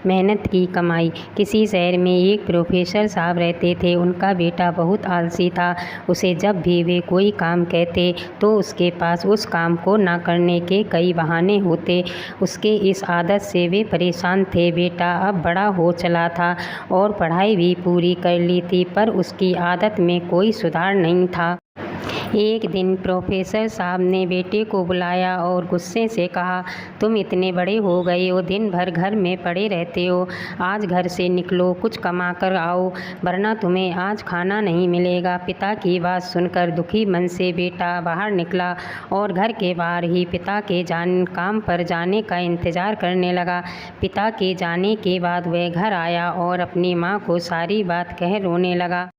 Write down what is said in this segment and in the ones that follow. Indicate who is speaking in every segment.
Speaker 1: मेहनत की कमाई। किसी शहर में एक प्रोफेसर साहब रहते थे। उनका बेटा बहुत आलसी था। उसे जब भी वे कोई काम कहते तो उसके पास उस काम को ना करने के कई बहाने होते। उसके इस आदत से वे परेशान थे। बेटा अब बड़ा हो चला था और पढ़ाई भी पूरी कर ली थी, पर उसकी आदत में कोई सुधार नहीं था। एक दिन प्रोफेसर साहब ने बेटे को बुलाया और गुस्से से कहा, तुम इतने बड़े हो गए हो, दिन भर घर में पड़े रहते हो। आज घर से निकलो, कुछ कमा कर आओ, वरना तुम्हें आज खाना नहीं मिलेगा। पिता की बात सुनकर दुखी मन से बेटा बाहर निकला और घर के बाहर ही पिता के काम पर जाने का इंतज़ार करने लगा। पिता के जाने के बाद वह घर आया और अपनी माँ को सारी बात कह रोने लगा।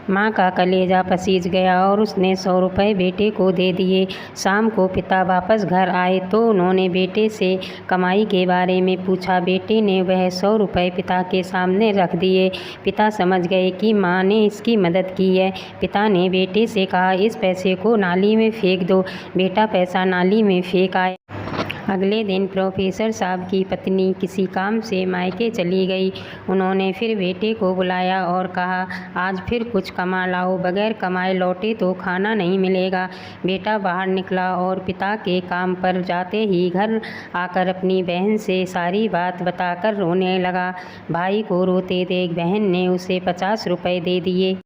Speaker 1: माँ का कलेजा पसीज गया और उसने 100 रुपये बेटे को दे दिए। शाम को पिता वापस घर आए तो उन्होंने बेटे से कमाई के बारे में पूछा। बेटे ने वह 100 रुपये पिता के सामने रख दिए। पिता समझ गए कि माँ ने इसकी मदद की है। पिता ने बेटे से कहा, इस पैसे को नाली में फेंक दो। बेटा पैसा नाली में फेंक आया। अगले दिन प्रोफेसर साहब की पत्नी किसी काम से मायके चली गई। उन्होंने फिर बेटे को बुलाया और कहा, आज फिर कुछ कमा लाओ, बगैर कमाए लौटे तो खाना नहीं मिलेगा। बेटा बाहर निकला और पिता के काम पर जाते ही घर आकर अपनी बहन से सारी बात बताकर रोने लगा। भाई को रोते देख बहन ने उसे 50 रुपये दे दिए।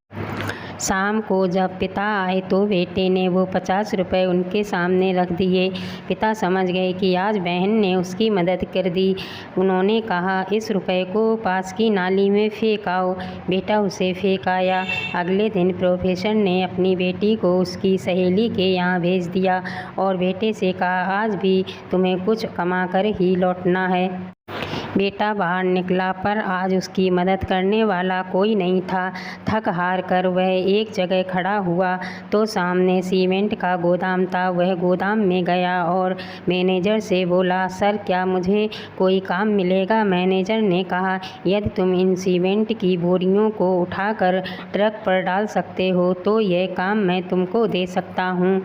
Speaker 1: शाम को जब पिता आए तो बेटे ने वो 50 रुपये उनके सामने रख दिए। पिता समझ गए कि आज बहन ने उसकी मदद कर दी। उन्होंने कहा, इस रुपये को पास की नाली में फेंक आओ। बेटा उसे फेंक आया। अगले दिन प्रोफेसर ने अपनी बेटी को उसकी सहेली के यहाँ भेज दिया और बेटे से कहा, आज भी तुम्हें कुछ कमा कर ही लौटना है। बेटा बाहर निकला पर आज उसकी मदद करने वाला कोई नहीं था। थक हार कर वह एक जगह खड़ा हुआ तो सामने सीमेंट का गोदाम था। वह गोदाम में गया और मैनेजर से बोला, सर क्या मुझे कोई काम मिलेगा? मैनेजर ने कहा, यदि तुम इन सीमेंट की बोरियों को उठाकर ट्रक पर डाल सकते हो तो यह काम मैं तुमको दे सकता हूँ।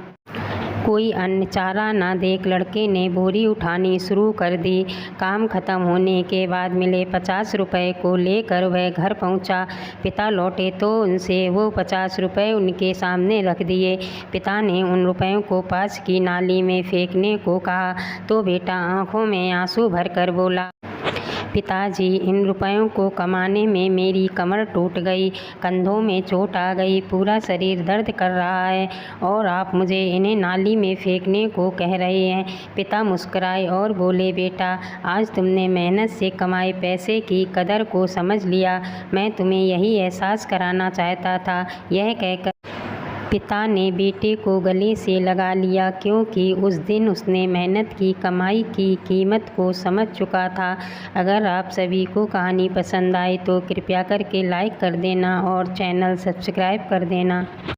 Speaker 1: कोई अन्य चारा न देख लड़के ने बोरी उठानी शुरू कर दी। काम खत्म होने के बाद मिले 50 रुपये को लेकर वह घर पहुंचा। पिता लौटे तो उनसे वो 50 रुपये उनके सामने रख दिए। पिता ने उन रुपयों को पास की नाली में फेंकने को कहा तो बेटा आंखों में आंसू भरकर बोला, पिताजी इन रुपयों को कमाने में मेरी कमर टूट गई, कंधों में चोट आ गई, पूरा शरीर दर्द कर रहा है और आप मुझे इन्हें नाली में फेंकने को कह रहे हैं। पिता मुस्कुराए और बोले, बेटा आज तुमने मेहनत से कमाए पैसे की कदर को समझ लिया। मैं तुम्हें यही एहसास कराना चाहता था। यह कहकर पिता ने बेटे को गले से लगा लिया, क्योंकि उस दिन उसने मेहनत की कमाई की कीमत को समझ चुका था। अगर आप सभी को कहानी पसंद आए तो कृपया करके लाइक कर देना और चैनल सब्सक्राइब कर देना।